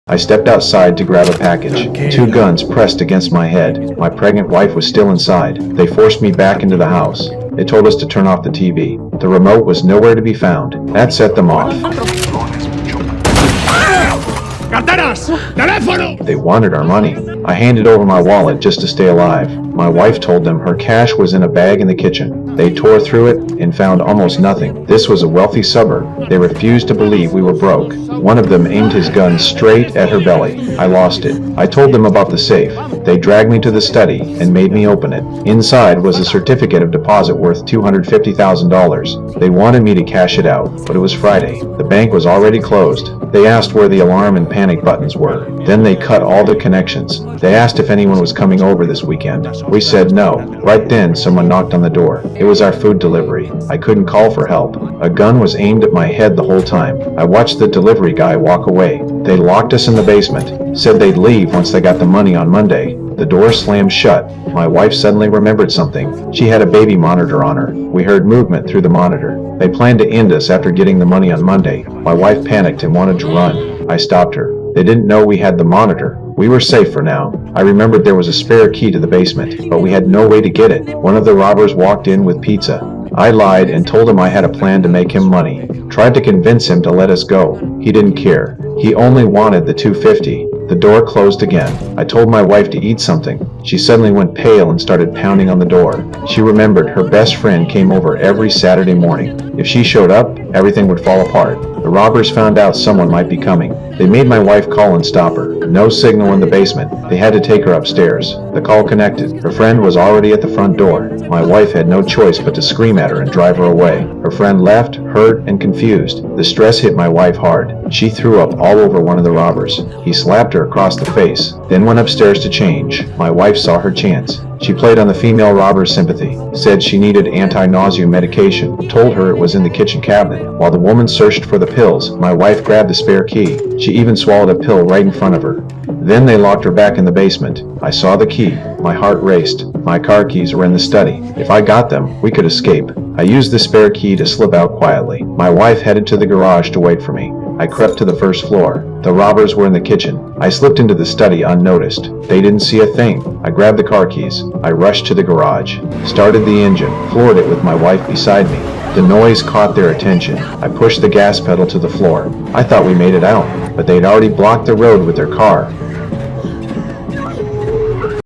I stepped outside to grab a package. Two guns pressed against my head. My pregnant wife was still inside. They forced me back into the house. They told us to turn off the TV. The remote was nowhere to be found. That set them off. They wanted our money. I handed over my wallet just to stay alive. My wife told them her cash was in a bag in the kitchen. They tore through it and found almost nothing. This was a wealthy suburb. They refused to believe we were broke. One of them aimed his gun straight at her belly. I lost it. I told them about the safe. They dragged me to the study and made me open it. Inside was a certificate of deposit worth $250,000. They wanted me to cash it out, but it was Friday. The bank was already closed. They asked where the alarm and panic buttons were. Then they cut all the connections. They asked if anyone was coming over this weekend. We said no. Right then, someone knocked on the door. It was our food delivery. I couldn't call for help. A gun was aimed at my head the whole time. I watched the delivery guy walk away. They locked us in the basement. Said they'd leave once they got the money on Monday. The door slammed shut. My wife suddenly remembered something. She had a baby monitor on her. We heard movement through the monitor. They planned to end us after getting the money on Monday. My wife panicked and wanted to run. I stopped her. They didn't know we had the monitor. We were safe for now. I remembered there was a spare key to the basement, but we had no way to get it. One of the robbers walked in with pizza. I lied and told him I had a plan to make him money. Tried to convince him to let us go. He didn't care. He only wanted the $250. The door closed again. I told my wife to eat something. She suddenly went pale and started pounding on the door. She remembered her best friend came over every Saturday morning. If she showed up, everything would fall apart. The robbers found out someone might be coming. They made my wife call and stop her. No signal in the basement. They had to take her upstairs. The call connected. Her friend was already at the front door. My wife had no choice but to scream at her and drive her away. Her friend left, hurt and confused. The stress hit my wife hard. She threw up all over one of the robbers. He slapped her across the face, then went upstairs to change. My wife saw her chance. She played on the female robber's sympathy, said she needed anti-nausea medication, told her it was in the kitchen cabinet. While the woman searched for the pills, my wife grabbed the spare key. She even swallowed a pill right in front of her. Then they locked her back in the basement. I saw the key. My heart raced. My car keys were in the study. If I got them, we could escape. I used the spare key to slip out quietly. My wife headed to the garage to wait for me. I crept to the first floor. The robbers were in the kitchen. I slipped into the study unnoticed. They didn't see a thing. I grabbed the car keys. I rushed to the garage, started the engine, floored it with my wife beside me. The noise caught their attention. I pushed the gas pedal to the floor. I thought we made it out, but they'd already blocked the road with their car.